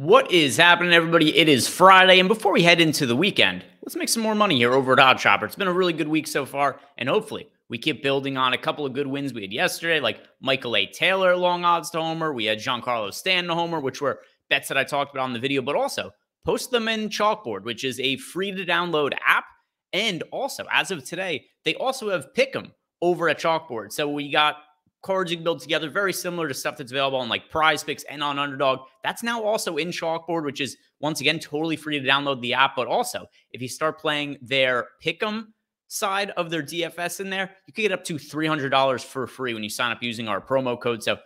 What is happening, everybody? It is Friday, and before we head into the weekend, let's make some more money here over at Odd Shopper. It's been a really good week so far, and hopefully we keep building on a couple of good wins we had yesterday, like Michael A. Taylor, long odds to homer. We had Giancarlo Stanton to homer, which were bets that I talked about on the video, but also post them in Chalkboard, which is a free-to-download app. And also, as of today, they also have Pick'em over at Chalkboard. So we got cards you can build together, very similar to stuff that's available on like PrizePicks and on Underdog. That's now also in Chalkboard, which is, once again, totally free to download the app. But also, if you start playing their Pick'em side of their DFS in there, you can get up to $300 for free when you sign up using our promo code. So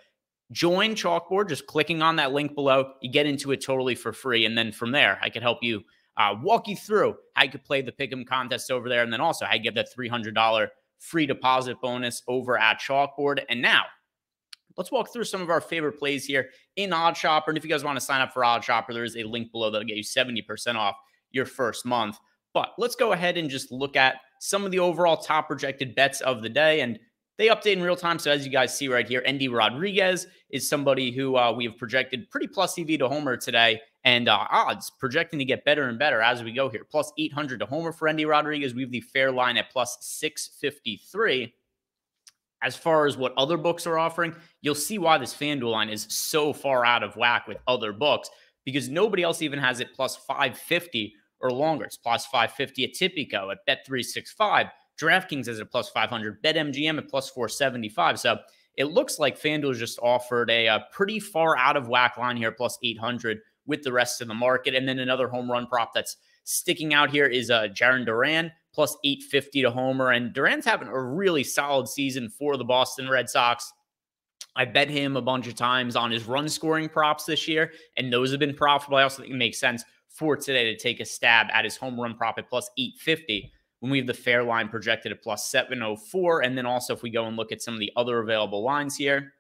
join Chalkboard, just clicking on that link below. You get into it totally for free. And then from there, I can help you walk you through how you could play the Pick'em contest over there. And then also how you get that $300 free deposit bonus over at Chalkboard. And now let's walk through some of our favorite plays here in Odd Shopper. And if you guys want to sign up for Odd Shopper, there is a link below that'll get you 70% off your first month. But let's go ahead and just look at some of the overall top projected bets of the day. And they update in real time. So as you guys see right here, Endy Rodriguez is somebody who we have projected pretty plus EV to homer today. And odds projecting to get better and better as we go here. Plus 800 to homer for Endy Rodriguez. We have the fair line at plus 653. As far as what other books are offering, you'll see why this FanDuel line is so far out of whack with other books, because nobody else even has it plus 550 or longer. It's plus 550 at Tipico, at Bet365. DraftKings has it plus 500. BetMGM at plus 475. So it looks like FanDuel just offered a pretty far out of whack line here, plus 800 with the rest of the market. And then another home run prop that's sticking out here is Jarren Duran, plus 850 to homer. And Duran's having a really solid season for the Boston Red Sox. I bet him a bunch of times on his run scoring props this year, and those have been profitable. I also think it makes sense for today to take a stab at his home run prop at plus 850 when we have the fair line projected at plus 704. And then also if we go and look at some of the other available lines here,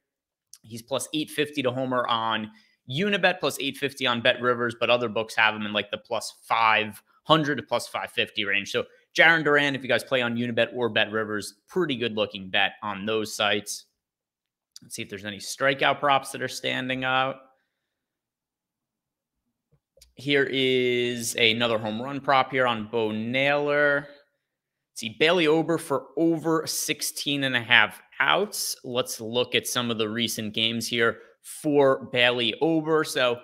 he's plus 850 to homer on Unibet, plus 850 on Bet Rivers, but other books have him in like the plus 500 to plus 550 range. So Jarren Duran, if you guys play on Unibet or Bet Rivers, pretty good looking bet on those sites. Let's see if there's any strikeout props that are standing out. Here is another home run prop here on Bo Naylor. Let's see, Bailey Ober for over 16.5 outs. Let's look at some of the recent games here for Bailey Ober. So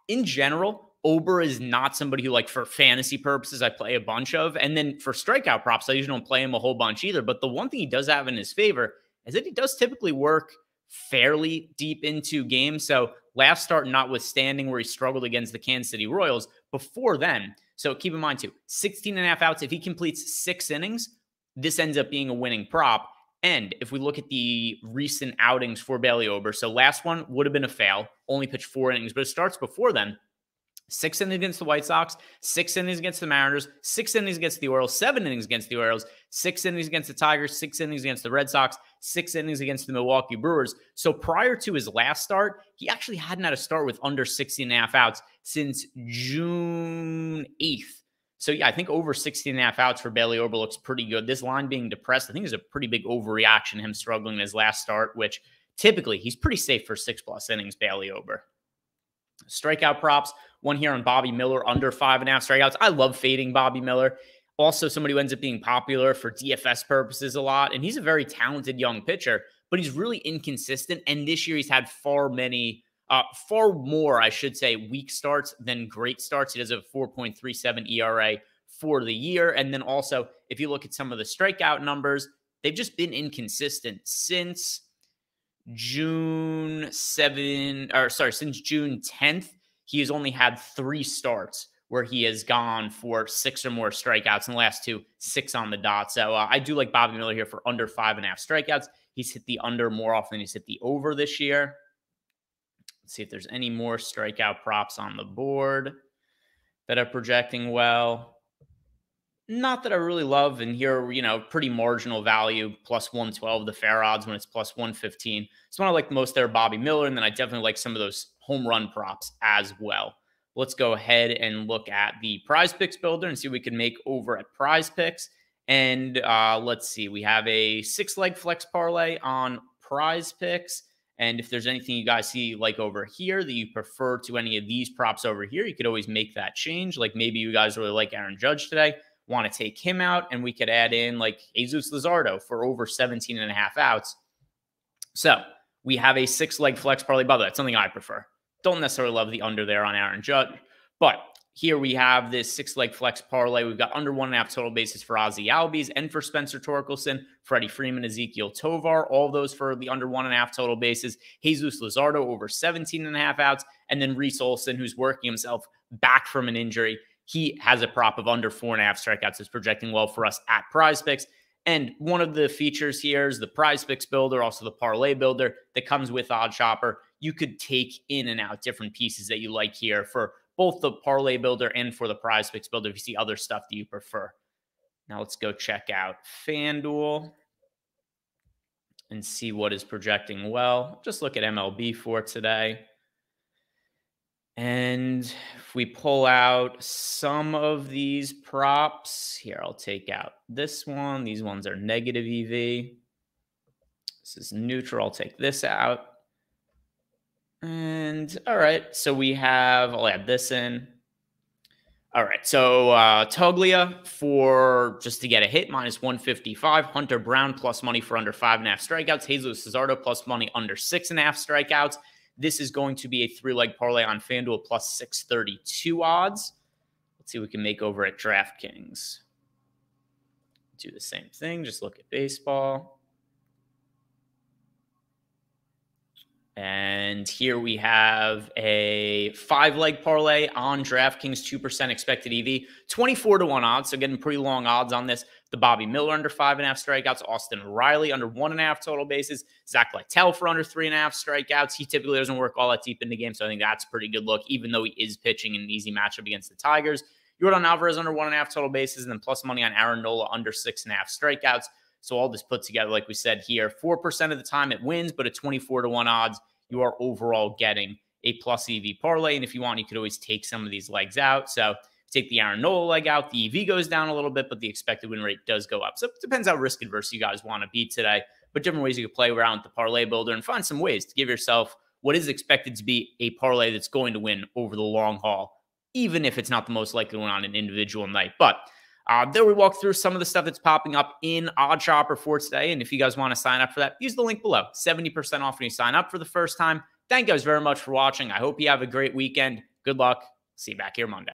in general, Ober is not somebody who, like, for fantasy purposes, I play a bunch of. And then for strikeout props, I usually don't play him a whole bunch either. But the one thing he does have in his favor is that he does typically work fairly deep into games. So last start notwithstanding, where he struggled against the Kansas City Royals, before then, so keep in mind too, 16.5 outs, if he completes 6 innings, this ends up being a winning prop. And if we look at the recent outings for Bailey Ober, so last one would have been a fail, only pitched 4 innings, but it starts before then. 6 innings against the White Sox, 6 innings against the Mariners, 6 innings against the Orioles, 7 innings against the Orioles, 6 innings against the Tigers, 6 innings against the Red Sox, 6 innings against the Milwaukee Brewers. So prior to his last start, he actually hadn't had a start with under 16.5 outs since June 8th. So yeah, I think over 16.5 outs for Bailey Ober looks pretty good. This line being depressed, I think is a pretty big overreaction, him struggling in his last start, which typically he's pretty safe for 6+ innings, Bailey Ober. Strikeout props, one here on Bobby Miller, under 5.5 strikeouts. I love fading Bobby Miller. Also somebody who ends up being popular for DFS purposes a lot. And he's a very talented young pitcher, but he's really inconsistent. And this year he's had far more, I should say, weak starts than great starts. He does have a 4.37 ERA for the year. And then also, if you look at some of the strikeout numbers, they've just been inconsistent since June 10th. He has only had 3 starts where he has gone for 6 or more strikeouts, in the last 2, 6 on the dot. So I do like Bobby Miller here for under 5.5 strikeouts. He's hit the under more often than he's hit the over this year. Let's see if there's any more strikeout props on the board that are projecting well. Not that I really love, and here, pretty marginal value, plus 112, the fair odds when it's plus 115. So one I like most there, Bobby Miller, and then I definitely like some of those home run props as well. Let's go ahead and look at the PrizePicks builder and see what we can make over at PrizePicks. And let's see, we have a 6-leg flex parlay on PrizePicks, And if there's anything you guys see like over here that you prefer to any of these props over here, you could always make that change. Like maybe you guys really like Aaron Judge today, want to take him out, and we could add in like Jesus Luzardo for over 17.5 outs. So we have a 6-leg flex parlay. By the way, that's something I prefer. Don't necessarily love the under there on Aaron Judge, but here we have this 6-leg flex parlay. We've got under 1.5 total bases for Ozzy Albies and for Spencer Torkelson, Freddie Freeman, Ezekiel Tovar, all of those for the under 1.5 total bases. Jesus Luzardo over 17.5 outs, and then Reese Olson, who's working himself back from an injury. He has a prop of under 4.5 strikeouts. It's projecting well for us at PrizePicks. And one of the features here is the PrizePicks builder, also the parlay builder that comes with OddsShopper. You could take in and out different pieces that you like here for both the parlay builder and for the PrizePicks builder if you see other stuff that you prefer. Now let's go check out FanDuel and see what is projecting well. Just look at MLB for today. And if we pull out some of these props, here, I'll take out this one. These ones are negative EV. This is neutral. I'll take this out. And all right, so we have, I'll add this in. All right, so Toglia for just to get a hit, -155. Hunter Brown plus money for under 5.5 strikeouts. Jesus Luzardo plus money under 6.5 strikeouts. This is going to be a 3-leg parlay on FanDuel plus 632 odds. Let's see what we can make over at DraftKings. Do the same thing. Just look at baseball. And here we have a 5-leg parlay on DraftKings, 2% expected EV, 24-1 odds. So getting pretty long odds on this. The Bobby Miller under 5.5 strikeouts, Austin Riley under 1.5 total bases, Zach Littell for under 3.5 strikeouts. He typically doesn't work all that deep in the game, so I think that's a pretty good look, even though he is pitching in an easy matchup against the Tigers. Yordan Alvarez under 1.5 total bases, and then plus money on Aaron Nola under 6.5 strikeouts. So all this put together, like we said here, 4% of the time it wins, but at 24-1 odds, you are overall getting a plus EV parlay. And if you want, you could always take some of these legs out. So take the Aaron Nola leg out, the EV goes down a little bit, but the expected win rate does go up. So it depends how risk adverse you guys want to be today, but different ways you can play around with the parlay builder and find some ways to give yourself what is expected to be a parlay that's going to win over the long haul, even if it's not the most likely one on an individual night. But there we walk through some of the stuff that's popping up in OddsShopper for today. And if you guys want to sign up for that, use the link below. 70% off when you sign up for the first time. Thank you guys very much for watching. I hope you have a great weekend. Good luck. See you back here Monday.